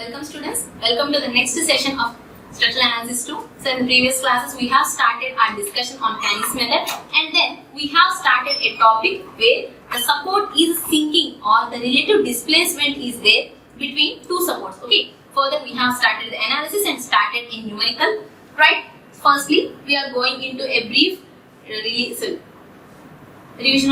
Welcome students. Welcome to the next session of structural analysis 2. So in the previous classes we have started our discussion on Haney's method, and then we have started a topic where the support is sinking or the relative displacement is there between two supports. Okay. Further we have started the analysis and started in numerical. Right. Firstly we are going into a brief revision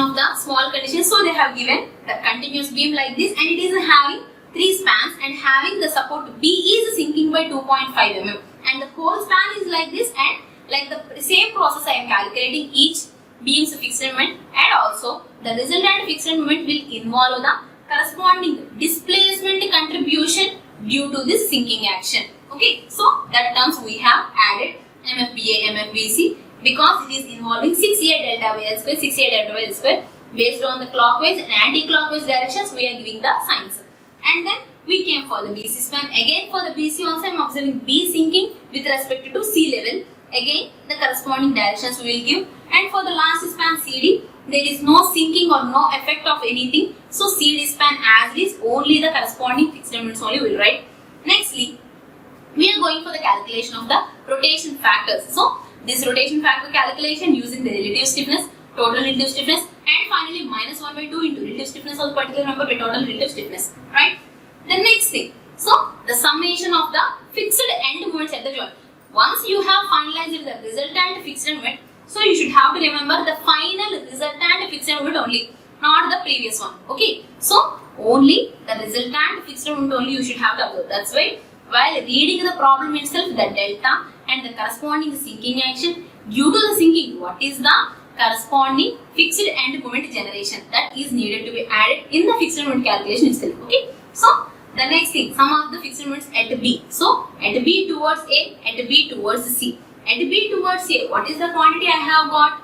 of the small conditions. So they have given the continuous beam like this, and it is having 3 spans and having the support B is sinking by 2.5 mm, and the whole span is like this, and like the same process I am calculating each beam's fixed moment, and also the resultant fixed moment will involve the corresponding displacement contribution due to this sinking action. Okay, so that terms we have added MFBA, MFBC, because it is involving 6A delta by L square, 6A delta by L square. Based on the clockwise and anti-clockwise directions, we are giving the signs. And then we came for the BC span. Again for the BC also I am observing B sinking with respect to sea level. Again the corresponding directions we will give. And for the last span CD, there is no sinking or no effect of anything. So CD span as is, only the corresponding fixed moments only we will write. Nextly, we are going for the calculation of the rotation factors. So this rotation factor calculation using the relative stiffness, total relative stiffness, and finally minus 1 by 2 into relative stiffness of the particular number by total relative stiffness. Right? The next thing, so the summation of the fixed end moments at the joint. Once you have finalized the resultant fixed moment, so you should have to remember the final resultant fixed moment only, not the previous one. Okay? So only the resultant fixed moment only you should have to observe. That's why while reading the problem itself, the delta and the corresponding sinking action, due to the sinking, what is the corresponding fixed end moment generation that is needed to be added in the fixed moment calculation itself. Okay, so the next thing, sum of the fixed moments at B. So at B towards A, at B towards C. At B towards A, what is the quantity I have got?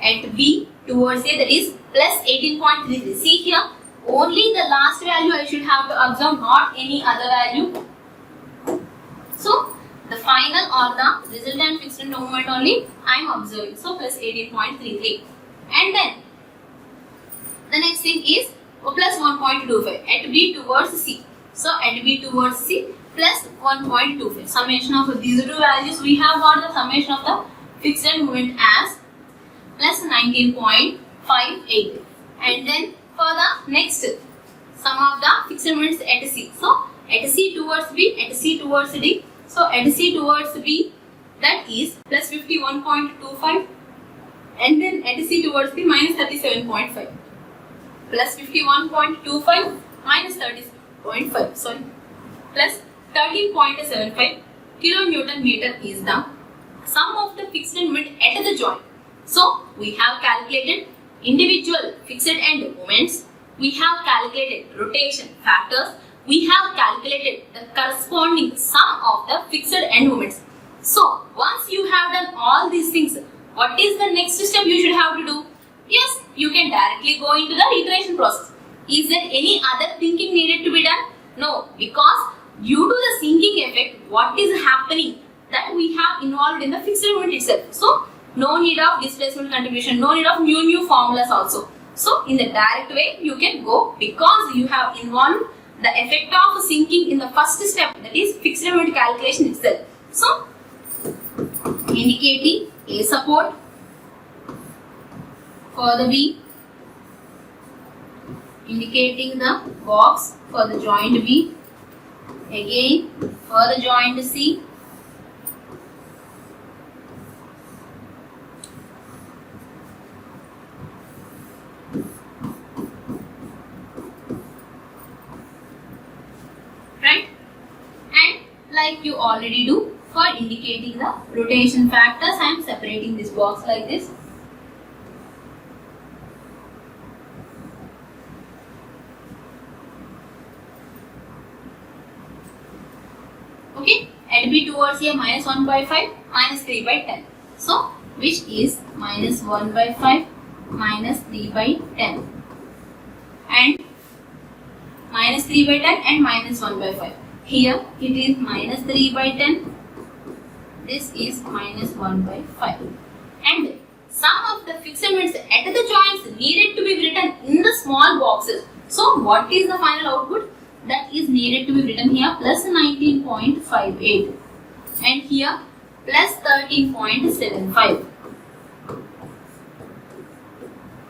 At B towards A, that is plus 18.33. See here, only the last value I should have to observe, not any other value. So the final or the resultant fixed moment only I am observing. So plus 18.33. And then the next thing is plus 1.25 at B towards C. So at B towards C plus 1.25. Summation of these two values, we have got the summation of the fixed moment as plus 19.58. And then for the next sum of the fixed moments at C. So at C towards B, at C towards D. So at C towards B, that is plus 51.25, and then at C towards B minus 37.5. Plus 51.25 minus 30.5. Sorry, plus 13.75 kilonewton meter is the sum of the fixed moment at the joint. So we have calculated individual fixed end moments. We have calculated rotation factors. We have calculated the corresponding sum of the fixed end moments. So once you have done all these things, what is the next step you should have to do? Yes, you can directly go into the iteration process. Is there any other thinking needed to be done? No, because due to the sinking effect, what is happening that we have involved in the fixed moment itself. So no need of displacement contribution, no need of new formulas also. So in the direct way you can go, because you have involved the effect of sinking in the first step, that is fixed moment calculation itself. So indicating A support for the B, indicating the box for the joint B, again for the joint C, right? And like you already do for indicating the rotation factors, I am separating this box like this. Okay, at B towards A minus 1 by 5 minus 3 by 10. So which is minus 1 by 5 minus 3 by 10, and minus 3 by 10 and minus 1 by 5. Here it is minus 3 by 10. This is minus 1 by 5. And sum of the fixed moments at the joints needed to be written in the small boxes. So what is the final output? that is needed to be written here plus 19.58 and here plus 13.75.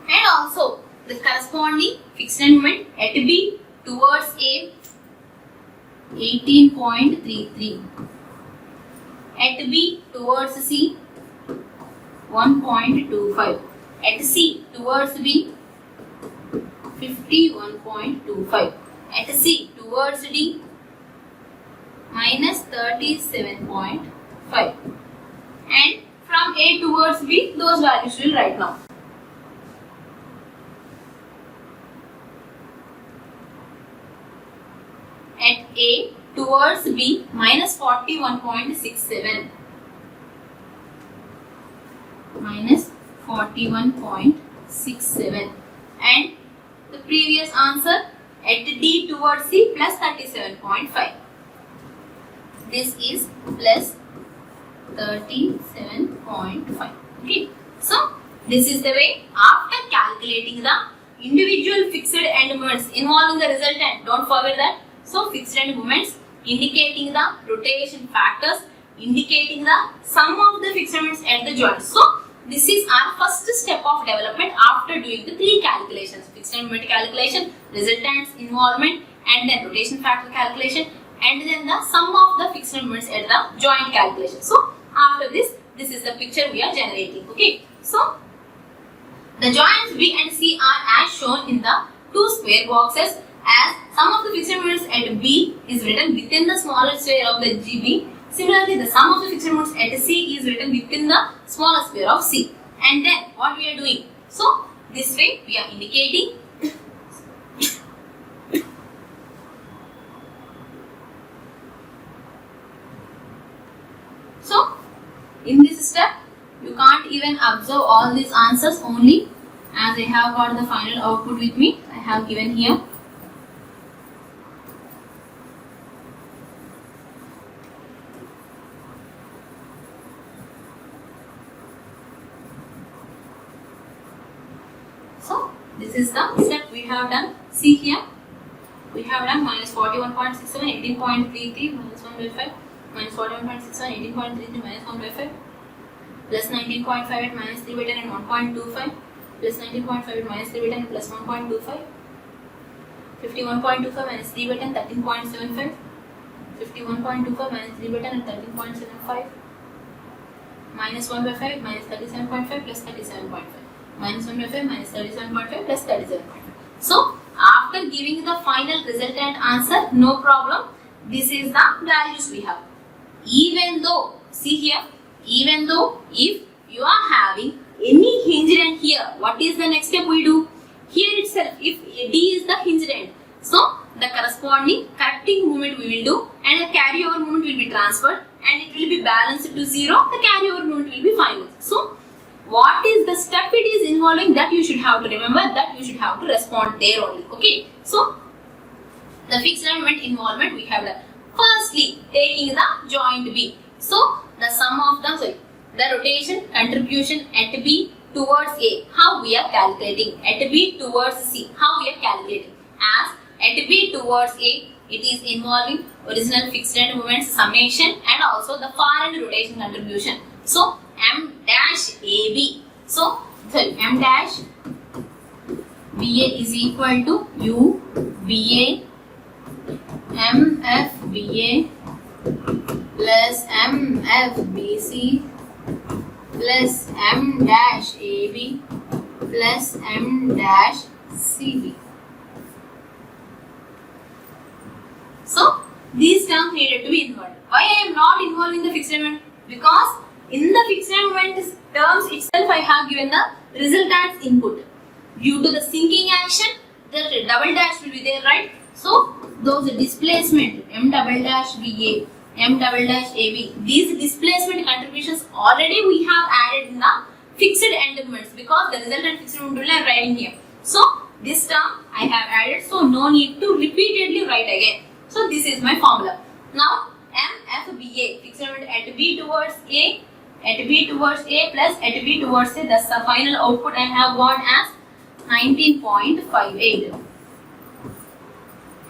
And also the corresponding fixed end moment at B towards A 18.33, at B towards C 1.25, at C towards B 51.25, at C towards D minus 37.5, and from A towards B those values will write now. At A towards B minus 41.67, minus 41.67, and the previous answer at D towards C plus 37.5. This is plus 37.5. Okay, so this is the way after calculating the individual fixed end moments involving the resultant. Don't forget that. So fixed end moments indicating the rotation factors, indicating the sum of the fixed moments at the joint. So this is our first step of development after doing the three calculations: fixed end moment calculation, resultant's involvement, and then rotation factor calculation, and then the sum of the fixed end moments at the joint calculation. So after this is the picture we are generating. Okay, so the joints B and C are as shown in the two square boxes, as sum of the fixed moments at B is written within the smaller square of the GB. Similarly, the sum of the fixed moments at C is written within the smaller square of C. And then what we are doing? So this way we are indicating so in this step you can't even observe all these answers, only as I have got the final output with me, I have given here. So this is the step we have done. See here, we have done minus 41.67, 18.33, minus 1 by 5, minus 41.67, 18.33, minus 1 by 5, plus 19.58, minus 3 by 10 and 1.25, plus 19.58, minus 3 by 10 and plus 1.25, 51.25, minus 3 by 10, 13.75, 51.25, minus 3 by 10 and 13.75, minus 1 by 5, minus 37.5, plus 37.5. Minus 1 by 5 minus 37.5 plus 37.5. So after giving the final resultant answer, no problem. This is the values we have. Even though, see here, even though if you are having any hinge end here, what is the next step we do? Here itself, if D is the hinge end, so the corresponding correcting movement we will do, and the carryover movement will be transferred, and it will be balanced to 0. The carryover movement will be final. So what is the step it is involving, that you should have to remember, that you should have to respond there only. Okay, so the fixed end moment involvement we have done. Firstly, taking the joint B. So the sum of the rotation contribution at B towards A, how we are calculating. At B towards C, how we are calculating. As at B towards A, it is involving original fixed end moments summation and also the far end rotation contribution. So M dash AB. So M dash BA is equal to U BA MF BA plus MF BC plus M dash AB plus M dash CB. So these terms needed to be involved. Why I am not involving the fixed moment? Because in the fixed moment terms itself I have given the resultant's input. Due to the sinking action, the double dash will be there, right? So those displacement M double dash BA, M double dash AB, these displacement contributions already we have added in the fixed end moments, because the resultant fixed moment will I am writing here. So this term I have added, so no need to repeatedly write again. So this is my formula. Now MFBA, fixed moment at B towards A, at B towards A plus at B towards A, that's the final output I have got as 19.58.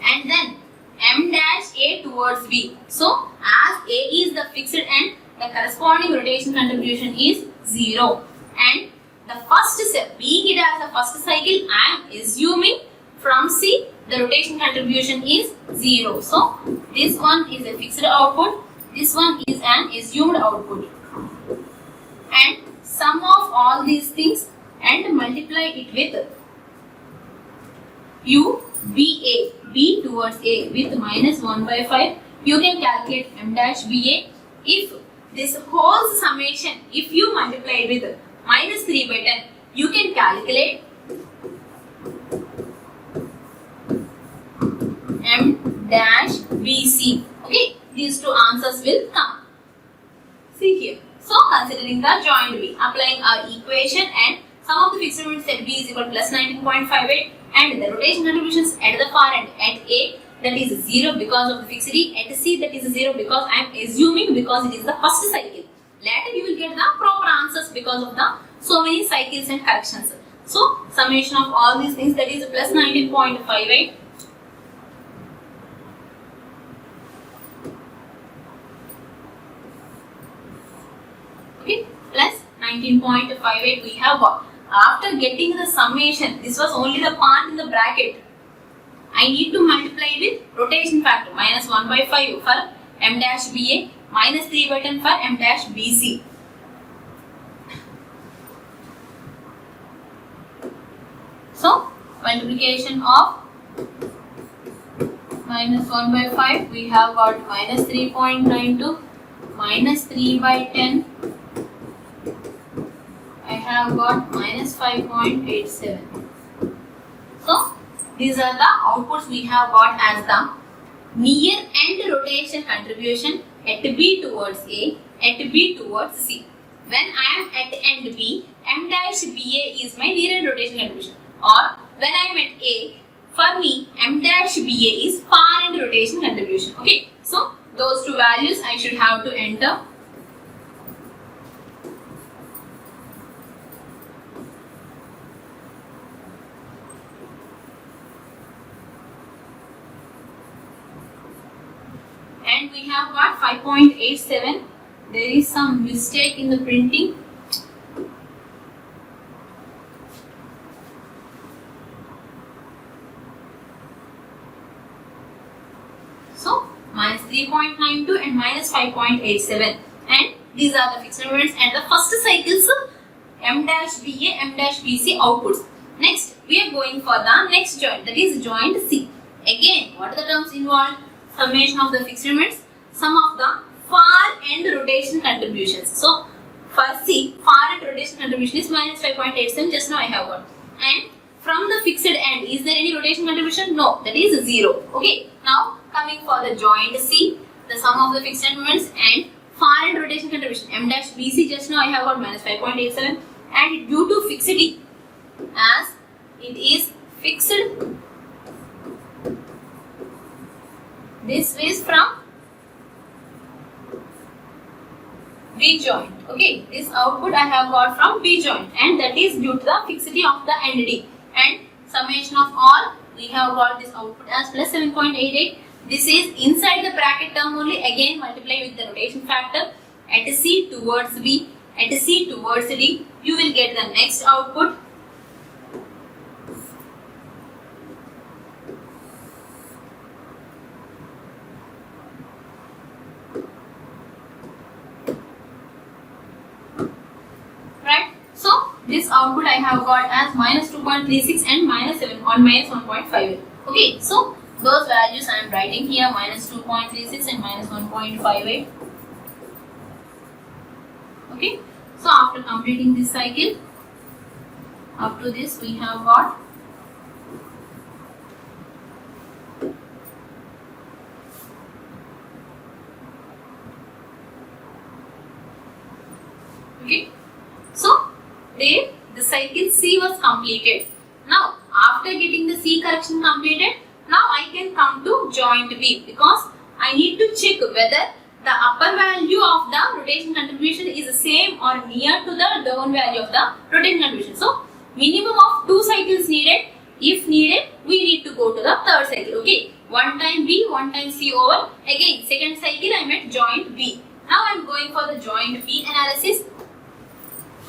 And then M dash A towards B. So as A is the fixed end, the corresponding rotation contribution is 0. And the first step, being it as the first cycle, I am assuming from C the rotation contribution is 0. So this one is a fixed output, this one is an assumed output. And sum of all these things and multiply it with U B A, B towards A with minus 1 by 5. You can calculate M dash B A. If this whole summation, if you multiply it with minus 3 by 10, you can calculate M dash BC. Okay, these two answers will come. See here. So considering the joint B, applying our equation and sum of the fixed moments at B is equal to plus 19.58 and the rotation contributions at the far end at A, that is 0 because of the fixed D, at C that is 0 because I am assuming because it is the first cycle. Later you will get the proper answers because of the so many cycles and corrections. So summation of all these things, that is plus 19.58 okay, plus 19.58 we have got. After getting the summation, this was only the part in the bracket. I need to multiply with rotation factor minus 1 by 5 for M dash BA, minus 3 by 10 for M dash BC. So multiplication of minus 1 by 5, we have got minus 3.92, minus 3 by 10, I have got minus 5.87. So these are the outputs we have got as the near end rotation contribution at B towards A, at B towards C. When I am at end B, M dash BA is my near end rotation contribution. Or when I am at A, for me M dash BA is far end rotation contribution. Okay, so those two values I should have to enter. And we have got 5.87. There is some mistake in the printing. So minus 3.92 and minus 5.87. And these are the fixed moments and the first cycles M dash BA, M dash BC outputs. Next we are going for the next joint, that is joint C. Again, what are the terms involved? Summation of the fixed moments, sum of the far end rotation contributions. So for C, far end rotation contribution is minus 5.87, just now I have got. And from the fixed end, is there any rotation contribution? No, that is 0. Okay, now coming for the joint C, the sum of the fixed moments and far end rotation contribution M dash BC, just now I have got minus 5.87, and due to fixed D, as it is fixed, this is from B joint. Okay, this output I have got from B joint, and that is due to the fixity of the end D. And summation of all, we have got this output as plus 7.88. This is inside the bracket term only. Again, multiply with the rotation factor at C towards B, at C towards D. You will get the next output. This output I have got as minus 2.36 and minus 7 or minus 1.58. Okay, so those values I am writing here, minus 2.36 and minus 1.58. Okay, so after completing this cycle, up to this we have got okay. So the cycle C was completed. Now after getting the C correction completed, now I can come to joint B, because I need to check whether the upper value of the rotation contribution is the same or near to the down value of the rotation contribution. So minimum of 2 cycles needed. If needed, we need to go to the third cycle. Okay, 1 time B, 1 time C over again second cycle I met joint B. Now I am going for the joint B analysis.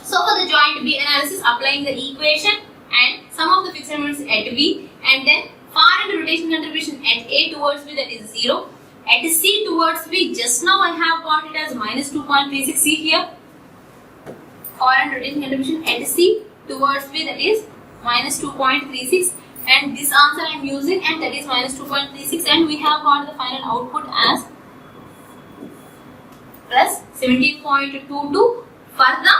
So for the joint B analysis, applying the equation and some of the fixed elements at B, and then far end rotation contribution at A towards B, that is 0. At C towards B, just now I have got it as minus 2.36. See here, far end rotation contribution at C towards B, that is minus 2.36, and this answer I am using, and that is minus 2.36, and we have got the final output as plus 17.22 for the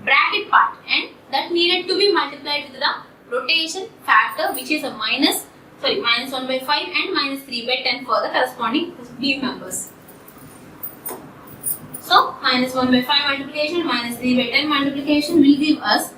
bracket part, and that needed to be multiplied with the rotation factor, which is a minus 1 by 5 and minus 3 by 10 for the corresponding beam members. So minus 1 by 5 multiplication minus 3 by 10 multiplication will give us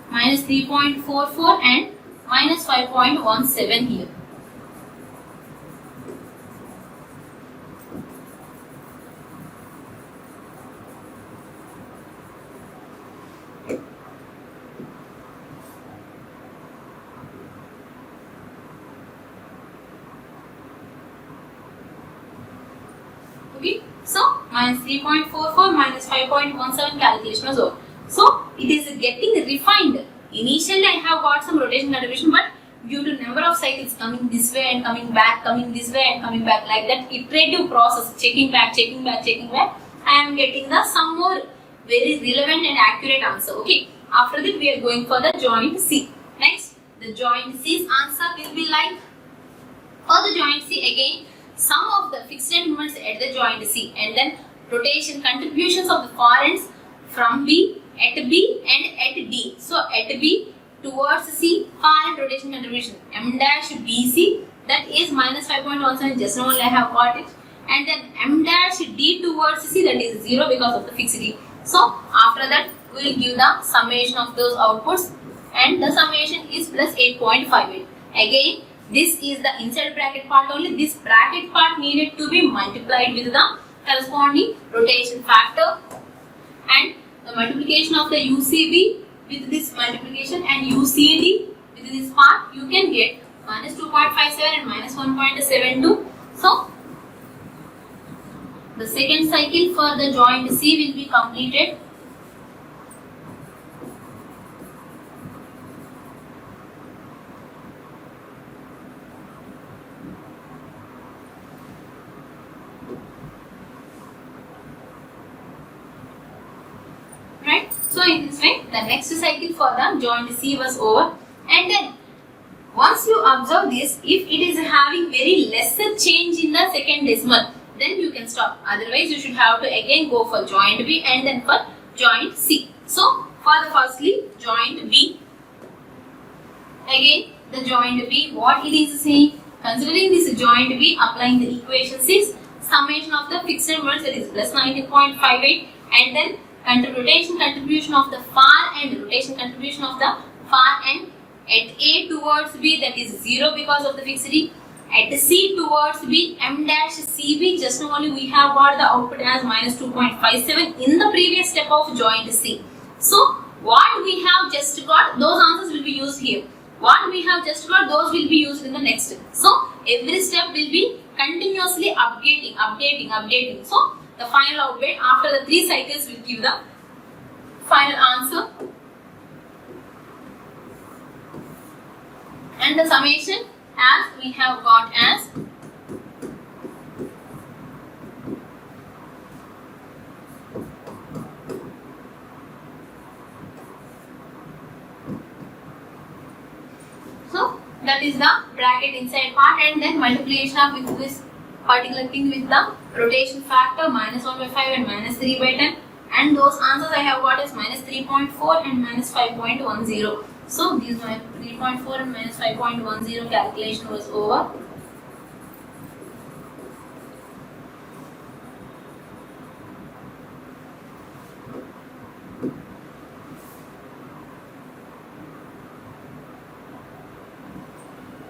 minus 3.44 and minus 5.17 here. Okay, so minus 3.44 minus 5.17 calculation was over. So it is getting refined. Initially I have got some rotation contribution, but due to number of cycles coming this way and coming back, coming this way and coming back, like that iterative process, checking back, I am getting the some more very relevant and accurate answer. Okay, after that we are going for the joint C. Next, the joint C's answer will be like, for the joint C again, sum of the fixed end moments at the joint C, and then rotation contributions of the far ends from B, at B and at D. So at B towards C, far end rotation contribution M dash BC, that is minus 5.17, just now I have got it, and then M dash D towards C, that is 0 because of the fixity. So after that we will give the summation of those outputs, and the summation is plus 8.58. Again, this is the inside bracket part only. This bracket part needed to be multiplied with the corresponding rotation factor, and the multiplication of the UCB with this multiplication and UCD with this part, you can get minus 2.57 and minus 1.72. So the second cycle for the joint C will be completed. So in this way, the next cycle for the joint C was over, and then once you observe this, if it is having very lesser change in the second decimal, then you can stop. Otherwise, you should have to again go for joint B and then for joint C. So for the firstly joint B, again the joint B, what it is saying, considering this joint B, applying the equation 6, summation of the fixed moments, that is plus 19.58, and then rotation contribution of the far end, rotation contribution of the far end at A towards B, that is 0 because of the fixity. At C towards B, M dash CB, just now only we have got the output as minus 2.57 in the previous step of joint C. So what we have just got, those answers will be used here. What we have just got, those will be used in the next step. So every step will be continuously updating. So the final output after the 3 cycles will give the final answer, and the summation as we have got as so that is the bracket inside part, and then multiplication of with this particular thing with the rotation factor minus 1 by 5 and minus 3 by 10, and those answers I have got is minus 3.4 and minus 5.10. So these my 3.4 and minus 5.10 calculation was over.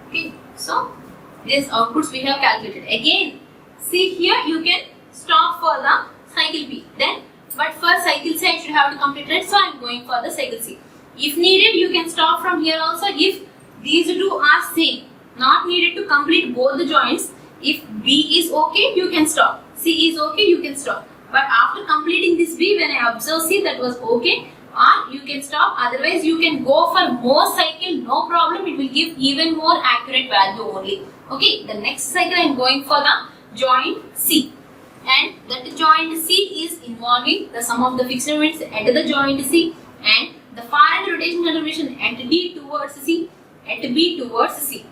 Okay, so these outputs we have calculated. Again, see here you can stop stop for the cycle B. Then, but for cycle C I should have to complete it, so I am going for the cycle C. If needed, you can stop from here also if these two are same. Not needed to complete both the joints. If B is okay, you can stop. C is okay, you can stop. But after completing this B, when I observe C, that was okay, or you can stop. Otherwise, you can go for more cycle, no problem. It will give even more accurate value only. Okay, the next cycle I am going for the joint C. And that joint C is involving the sum of the fixed moments at the joint C and the far end rotation contribution at D towards C, at B towards C.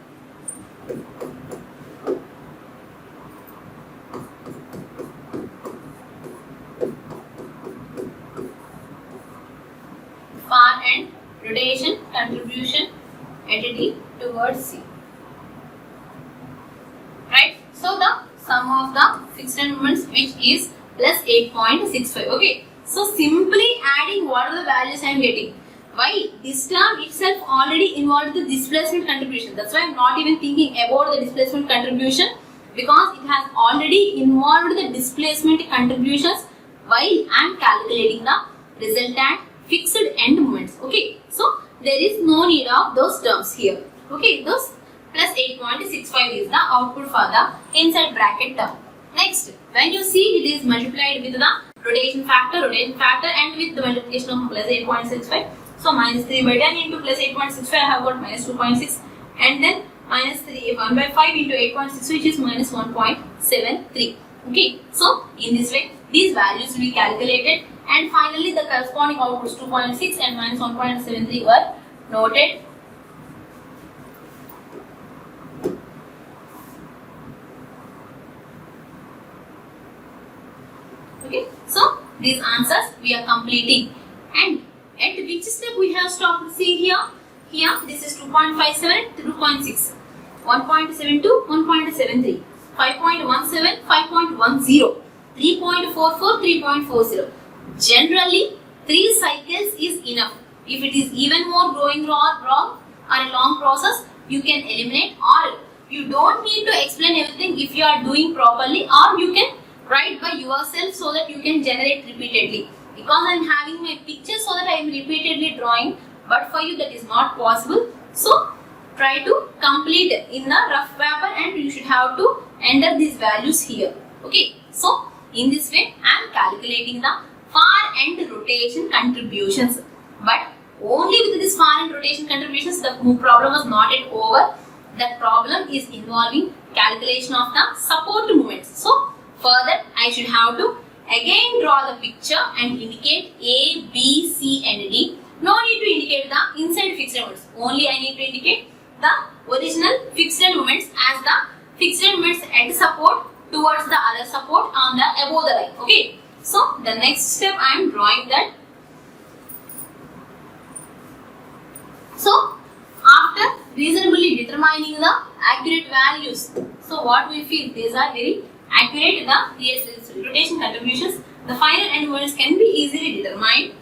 Far end rotation contribution at D towards C. Right? So the sum of the fixed moments which is plus 8.65. Okay. So simply adding what are the values I am getting. Why? This term itself already involved the displacement contribution. That's why I am not even thinking about the displacement contribution, because it has already involved the displacement contributions while I am calculating the resultant fixed end moments. Okay. So there is no need of those terms here. Okay. Those plus 8.65 is the output for the inside bracket term. Next, when you see it is multiplied with the rotation factor and with the multiplication of plus 8.65. So minus 3 by 10 into plus 8.65 I have got minus 2.6, and then minus 1 by 5 into 8.6 which is minus 1.73. Okay, so in this way these values will be calculated and finally the corresponding outputs 2.6 and minus 1.73 were noted. Okay, so these answers we are completing, and at which step we have stopped? See here, this is 2.57 to 2.6, 1.72, 1.73, 5.17, 5.10, 3.44, 3.40. Generally, 3 cycles is enough. If it is even more going wrong or a long process, you can eliminate, or you don't need to explain everything if you are doing properly, or you can write by yourself so that you can generate repeatedly. Because I am having my picture so that I am repeatedly drawing, but for you that is not possible. So try to complete in the rough paper and you should have to enter these values here. Okay, so in this way I am calculating the far end rotation contributions. But only with this far end rotation contributions the problem was not yet over. The problem is involving calculation of the support moments. So further I should have to again draw the picture and indicate A, B, C and D. No need to indicate the inside fixed moments. Only I need to indicate the original fixed moments as the fixed moments at support towards the other support on the above the line. Okay. So the next step I am drawing that. So after reasonably determining the accurate values, so what we feel these are very accurate, the rotation contributions, the final end moments can be easily determined.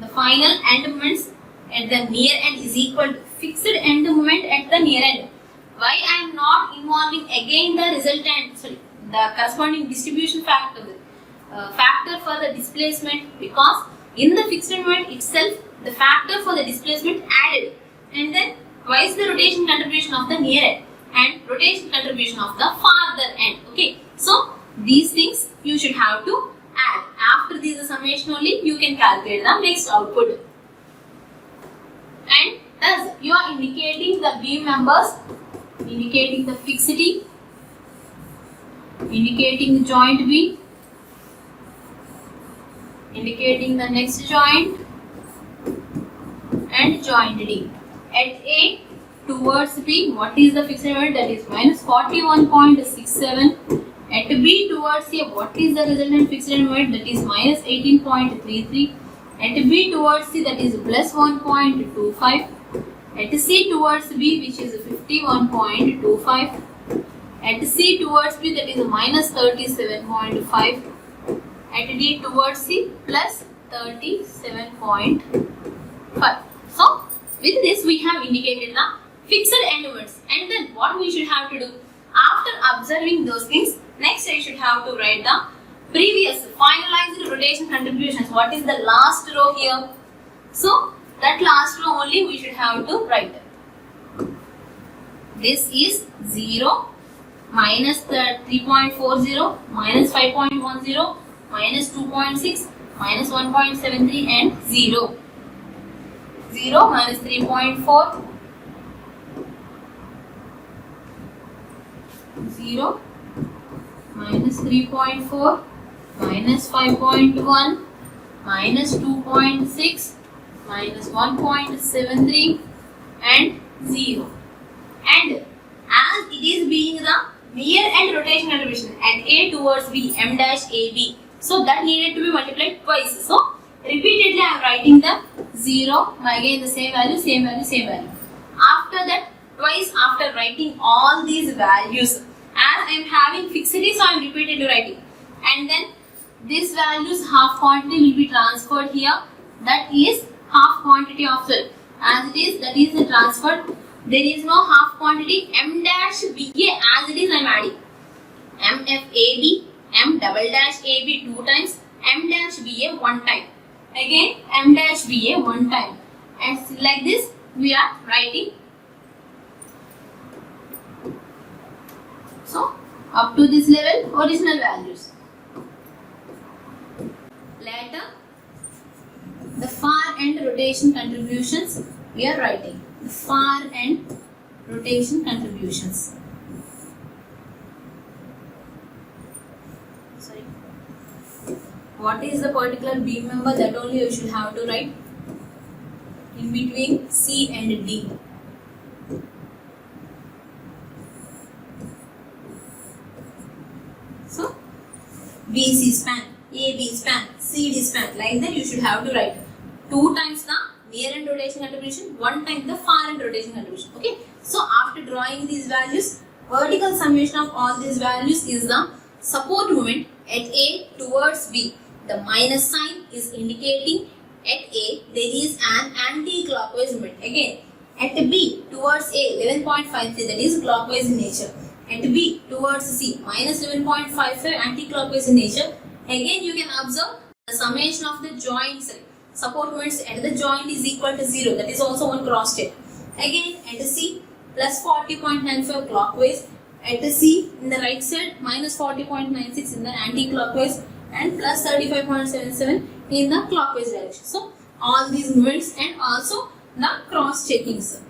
The final end moments at the near end is equal to fixed end moment at the near end. Why I am not involving again the resultant, the corresponding distribution factor, factor for the displacement, because in the fixed moment itself the factor for the displacement added, and then twice the rotation contribution of the near end and rotation contribution of the farther end. Okay, so these things you should have to add. After this summation only you can calculate the next output. And thus you are indicating the beam members, indicating the fixity, indicating the joint B, indicating the next joint and joint D. At A towards B, what is the fixed moment? That is minus 41.67. At B towards C, what is the resultant fixed moment? That is minus 18.33. At B towards C, that is plus 1.25. At C towards B, which is 51.25. At C towards B, that is minus 37.5. At D towards C, plus 37.5. So, with this we have indicated the fixed end moments, and then what we should have to do after observing those things, next I should have to write the previous finalized rotation contributions. What is the last row here? So that last row only we should have to write. This is 0 minus the 3.40 minus 5.10 minus 2.6 minus 1.73 and 0. 0 minus 3.4, 0 minus 3.4 minus 5.1 minus 2.6 minus 1.73 and 0. And as it is being the near end rotation contribution at A towards B, M dash AB, so that needed to be multiplied twice. So repeatedly I am writing the 0, again the same value, same value, same value. After that, twice after writing all these values, as I am having fixity, so I am repeatedly writing. And then this values half quantity will be transferred here. That is half quantity of cell. As it is, that is transferred. There is no half quantity. M dash BA as it is I am adding. MFAB, M double dash AB 2 times, M dash BA 1 time. Again M dash BA 1 time. And like this we are writing. So up to this level original values. Later the far end rotation contributions we are writing. The far end rotation contributions. Sorry. What is the particular beam member, that only you should have to write in between C and D. So BC span, AB span, CD span, like that you should have to write 2 times the near end rotation contribution, 1 time the far end rotation contribution. Okay. So after drawing these values, vertical summation of all these values is the support moment at A towards B. The minus sign is indicating at A there is an anti-clockwise movement. Again at B towards A 11.53, that is clockwise in nature. At B towards C minus 11.55 anti-clockwise in nature. Again you can observe the summation of the joints. Support moments at the joint is equal to 0. That is also one cross check. Again at C plus 40.95 clockwise. At C in the right side minus 40.96 in the anti-clockwise and plus 35.77 in the clockwise direction. So all these movements and also the cross checkings.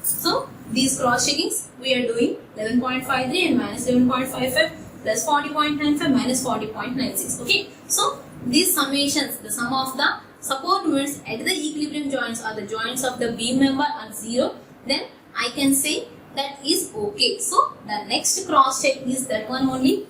So these cross checkings we are doing 11.53 and minus 11.55 plus 40.95 minus 40.96. Okay. So these summations, the sum of the support moments at the equilibrium joints or the joints of the beam member are 0, then I can say that is okay. So the next cross check is that one only.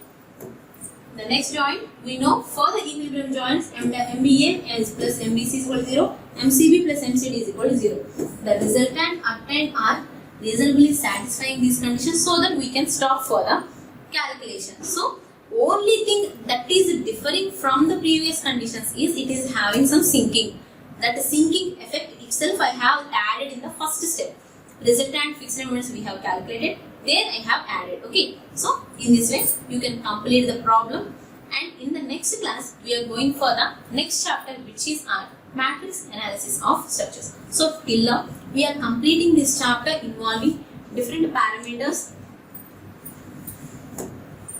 The next joint we know for the equilibrium joints MBA is plus MBC is equal to 0, MCB plus MCD is equal to 0. The resultant obtained are reasonably satisfying these conditions, so that we can stop for the calculation. So only thing that is differing from the previous conditions is it is having some sinking. That sinking effect itself I have added in the first step. Resultant fixed moments we have calculated, there I have added. Okay. So in this way you can complete the problem, and in the next class we are going for the next chapter, which is our matrix analysis of structures. So till now we are completing this chapter involving different parameters.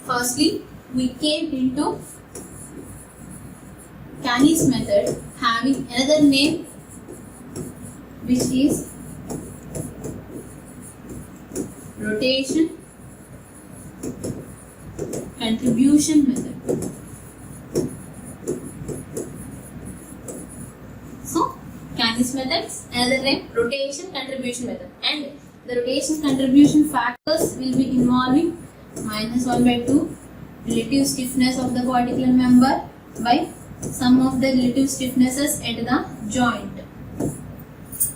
Firstly, we came into Canny's method having another name, which is rotation contribution method. So Canny's methods, another name rotation contribution method, and the rotation contribution factors will be involving minus 1 by 2 relative stiffness of the particular member by sum of the relative stiffnesses at the joint.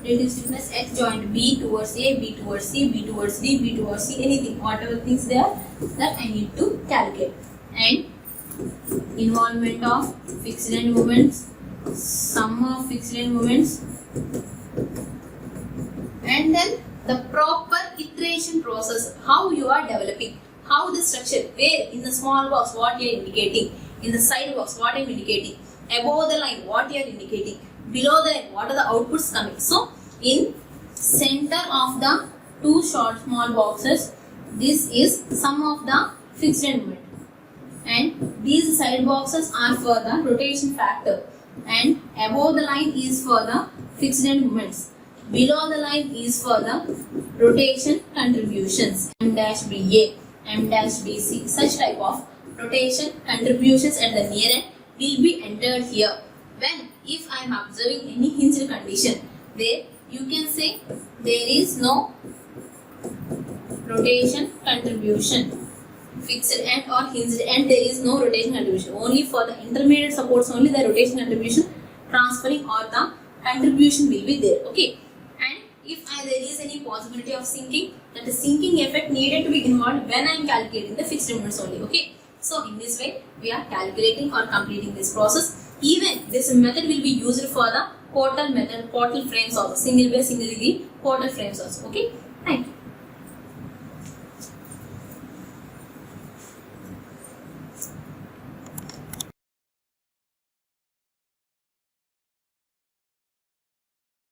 Relative stiffness at joint B towards A, B towards C, B towards D, B towards C, anything, whatever things there that I need to calculate. And involvement of fixed end moments, sum of fixed end moments, and then the proper iteration process, how you are developing, how the structure, where in the small box what you are indicating, in the side box what I am indicating, above the line what you are indicating, below the line what are the outputs coming. So in center of the two short small boxes, this is sum of the fixed end moment, and these side boxes are for the rotation factor, and above the line is for the fixed end moments, below the line is for the rotation contributions, M dash BA, M dash BC, such type of rotation contributions at the near end will be entered here. When if I am observing any hinged condition, there you can say there is no rotation contribution, fixed end or hinged end, there is no rotation contribution. Only for the intermediate supports only the rotation contribution transferring or the contribution will be there. Okay. And if there is any possibility of sinking, that the sinking effect needed to be involved when I am calculating the fixed moments only. Okay. So in this way we are calculating or completing this process. Even this method will be used for the portal method, portal frames also, single by single degree portal frames also. Okay.